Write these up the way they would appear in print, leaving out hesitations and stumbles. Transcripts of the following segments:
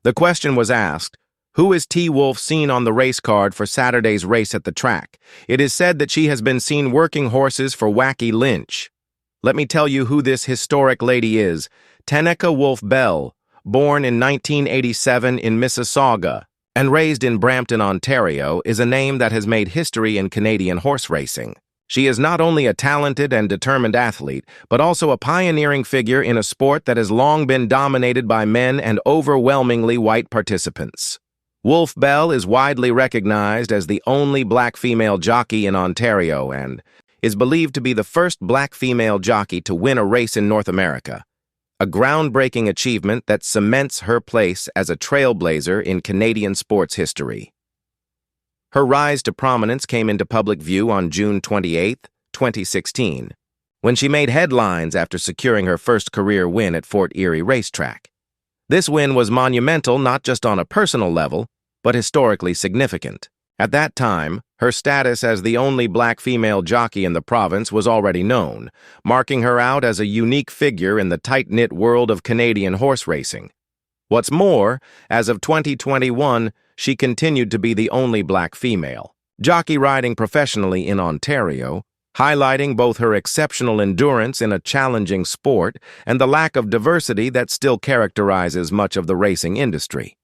The question was asked, who is T Wolfe seen on the race card for Saturday's race at the track? It is said that she has been seen working horses for Wacky Lynch. Let me tell you who this historic lady is. Taneka Wolfe Bell, born in 1987 in Mississauga and raised in Brampton, Ontario, is a name that has made history in Canadian horse racing. She is not only a talented and determined athlete, but also a pioneering figure in a sport that has long been dominated by men and overwhelmingly white participants. Wolfe Bell is widely recognized as the only black female jockey in Ontario and is believed to be the first black female jockey to win a race in North America, a groundbreaking achievement that cements her place as a trailblazer in Canadian sports history. Her rise to prominence came into public view on June 28, 2016, when she made headlines after securing her first career win at Fort Erie Racetrack. This win was monumental not just on a personal level, but historically significant. At that time, her status as the only black female jockey in the province was already known, marking her out as a unique figure in the tight-knit world of Canadian horse racing. What's more, as of 2021, she continued to be the only black female jockey riding professionally in Ontario, highlighting both her exceptional endurance in a challenging sport and the lack of diversity that still characterizes much of the racing industry.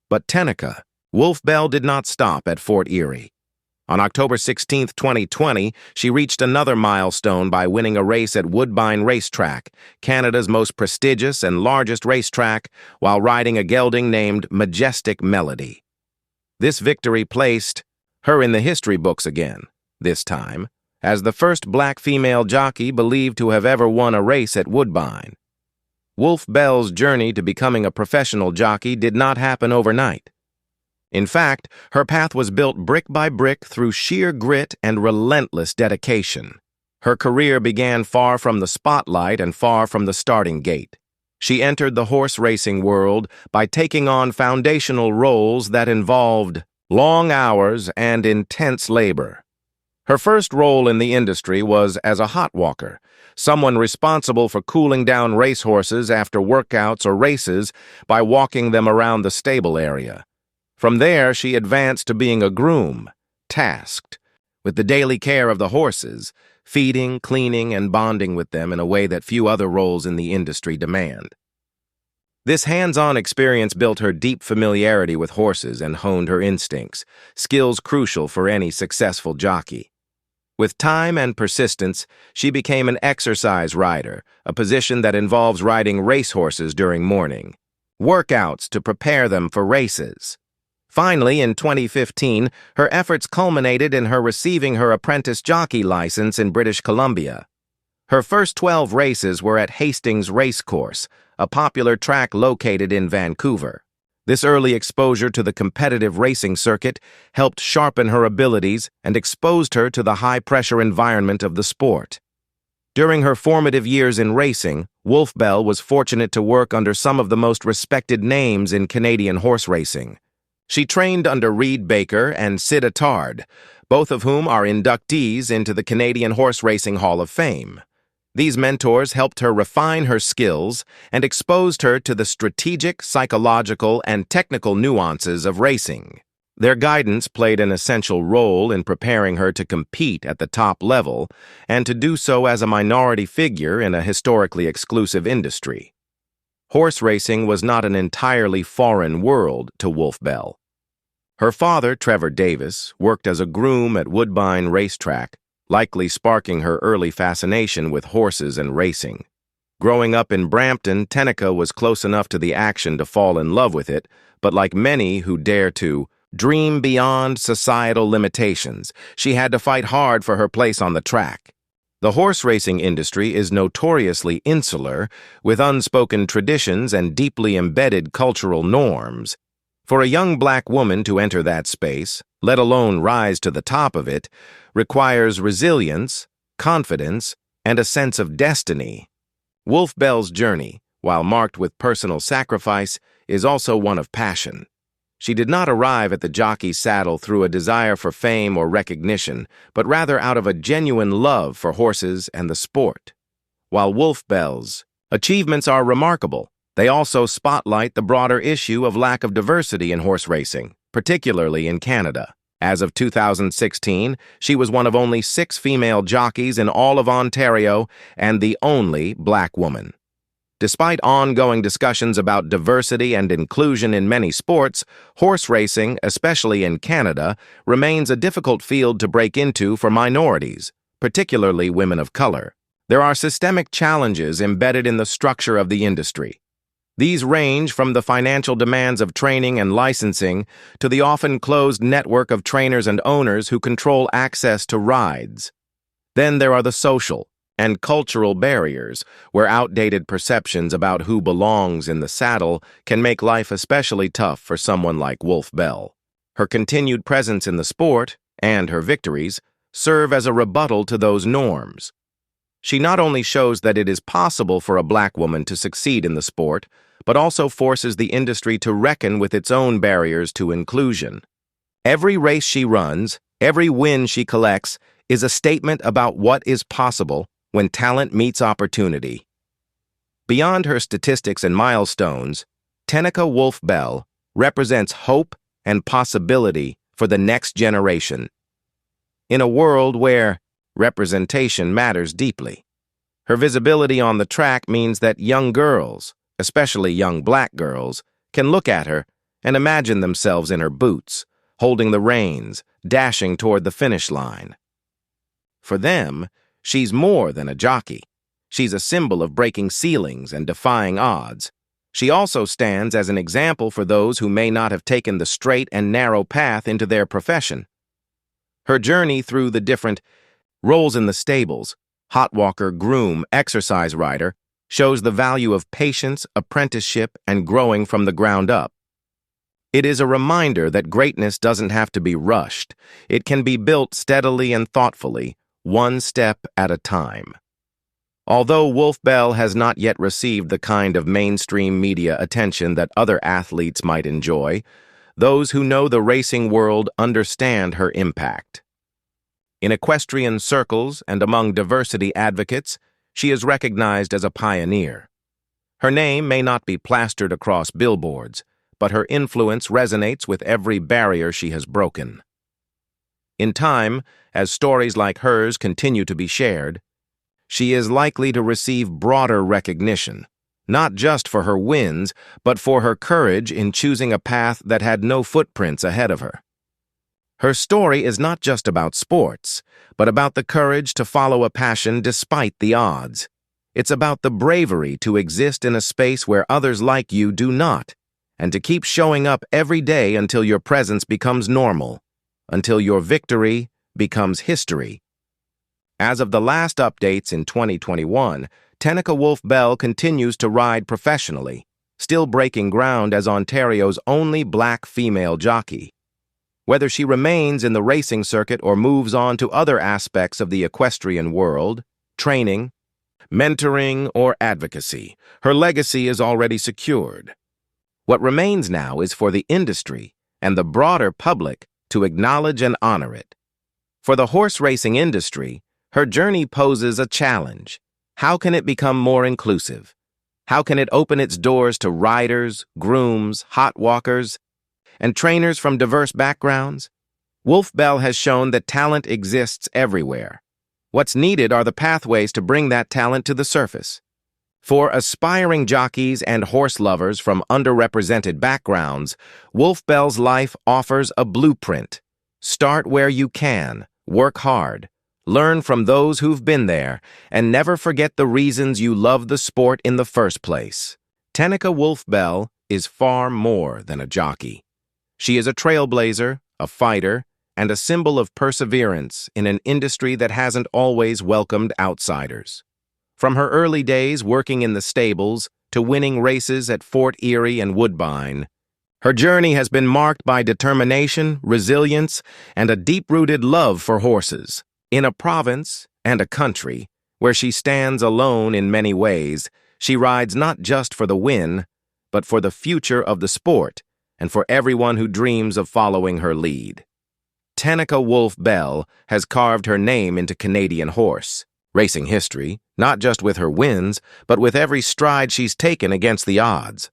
But Taneka Wolfe Bell did not stop at Fort Erie. On October 16, 2020, she reached another milestone by winning a race at Woodbine Racetrack, Canada's most prestigious and largest racetrack, while riding a gelding named Majestic Melody. This victory placed her in the history books again, this time, as the first black female jockey believed to have ever won a race at Woodbine. Wolfe Bell's journey to becoming a professional jockey did not happen overnight. In fact, her path was built brick by brick through sheer grit and relentless dedication. Her career began far from the spotlight and far from the starting gate. She entered the horse racing world by taking on foundational roles that involved long hours and intense labor. Her first role in the industry was as a hot walker, someone responsible for cooling down racehorses after workouts or races by walking them around the stable area. From there, she advanced to being a groom, tasked with the daily care of the horses, feeding, cleaning, and bonding with them in a way that few other roles in the industry demand. This hands-on experience built her deep familiarity with horses and honed her instincts, skills crucial for any successful jockey. With time and persistence, she became an exercise rider, a position that involves riding racehorses during morning workouts to prepare them for races. Finally, in 2015, her efforts culminated in her receiving her apprentice jockey license in British Columbia. Her first 12 races were at Hastings Racecourse, a popular track located in Vancouver. This early exposure to the competitive racing circuit helped sharpen her abilities and exposed her to the high-pressure environment of the sport. During her formative years in racing, Wolfe Bell was fortunate to work under some of the most respected names in Canadian horse racing. She trained under Reed Baker and Sid Attard, both of whom are inductees into the Canadian Horse Racing Hall of Fame. These mentors helped her refine her skills and exposed her to the strategic, psychological, and technical nuances of racing. Their guidance played an essential role in preparing her to compete at the top level and to do so as a minority figure in a historically exclusive industry. Horse racing was not an entirely foreign world to Wolfe Bell. Her father, Trevor Davis, worked as a groom at Woodbine Racetrack, likely sparking her early fascination with horses and racing. Growing up in Brampton, Taneka was close enough to the action to fall in love with it, but like many who dare to dream beyond societal limitations, she had to fight hard for her place on the track. The horse racing industry is notoriously insular, with unspoken traditions and deeply embedded cultural norms. For a young black woman to enter that space, let alone rise to the top of it, requires resilience, confidence, and a sense of destiny. Wolfe Bell's journey, while marked with personal sacrifice, is also one of passion. She did not arrive at the jockey's saddle through a desire for fame or recognition, but rather out of a genuine love for horses and the sport. While Wolfe Bell's achievements are remarkable, They also spotlight the broader issue of lack of diversity in horse racing, particularly in Canada. As of 2016, she was one of only 6 female jockeys in all of Ontario and the only black woman. Despite ongoing discussions about diversity and inclusion in many sports, horse racing, especially in Canada, remains a difficult field to break into for minorities, particularly women of color. There are systemic challenges embedded in the structure of the industry. These range from the financial demands of training and licensing to the often closed network of trainers and owners who control access to rides. Then there are the social and cultural barriers, where outdated perceptions about who belongs in the saddle can make life especially tough for someone like Wolfe Bell. Her continued presence in the sport, and her victories, serve as a rebuttal to those norms. She not only shows that it is possible for a black woman to succeed in the sport, but also forces the industry to reckon with its own barriers to inclusion. Every race she runs, every win she collects, is a statement about what is possible when talent meets opportunity. Beyond her statistics and milestones, Taneka Wolfe Bell represents hope and possibility for the next generation. In a world where representation matters deeply, her visibility on the track means that young girls, especially young black girls, can look at her and imagine themselves in her boots, holding the reins, dashing toward the finish line. For them, she's more than a jockey. She's a symbol of breaking ceilings and defying odds. She also stands as an example for those who may not have taken the straight and narrow path into their profession. Her journey through the different roles in the stables, hot walker, groom, exercise rider, shows the value of patience, apprenticeship, and growing from the ground up. It is a reminder that greatness doesn't have to be rushed. It can be built steadily and thoughtfully, one step at a time. Although Wolfe Bell has not yet received the kind of mainstream media attention that other athletes might enjoy, those who know the racing world understand her impact. In equestrian circles and among diversity advocates, she is recognized as a pioneer. Her name may not be plastered across billboards, but her influence resonates with every barrier she has broken. In time, as stories like hers continue to be shared, she is likely to receive broader recognition, not just for her wins, but for her courage in choosing a path that had no footprints ahead of her. Her story is not just about sports, but about the courage to follow a passion despite the odds. It's about the bravery to exist in a space where others like you do not, and to keep showing up every day until your presence becomes normal, until your victory becomes history. As of the last updates in 2021, Taneka Wolfe Bell continues to ride professionally, still breaking ground as Ontario's only black female jockey. Whether she remains in the racing circuit or moves on to other aspects of the equestrian world, training, mentoring, or advocacy, her legacy is already secured. What remains now is for the industry and the broader public to acknowledge and honor it. For the horse racing industry, her journey poses a challenge. How can it become more inclusive? How can it open its doors to riders, grooms, hot walkers, and trainers from diverse backgrounds? Wolfe Bell has shown that talent exists everywhere. What's needed are the pathways to bring that talent to the surface. For aspiring jockeys and horse lovers from underrepresented backgrounds, Wolfe Bell's life offers a blueprint. Start where you can, work hard, learn from those who've been there, and never forget the reasons you love the sport in the first place. Taneka Wolfe Bell is far more than a jockey. She is a trailblazer, a fighter, and a symbol of perseverance in an industry that hasn't always welcomed outsiders. From her early days working in the stables to winning races at Fort Erie and Woodbine, her journey has been marked by determination, resilience, and a deep-rooted love for horses. In a province and a country where she stands alone in many ways, she rides not just for the win, but for the future of the sport and for everyone who dreams of following her lead. Taneka Wolfe Bell has carved her name into Canadian horse. Racing history, not just with her wins, but with every stride she's taken against the odds.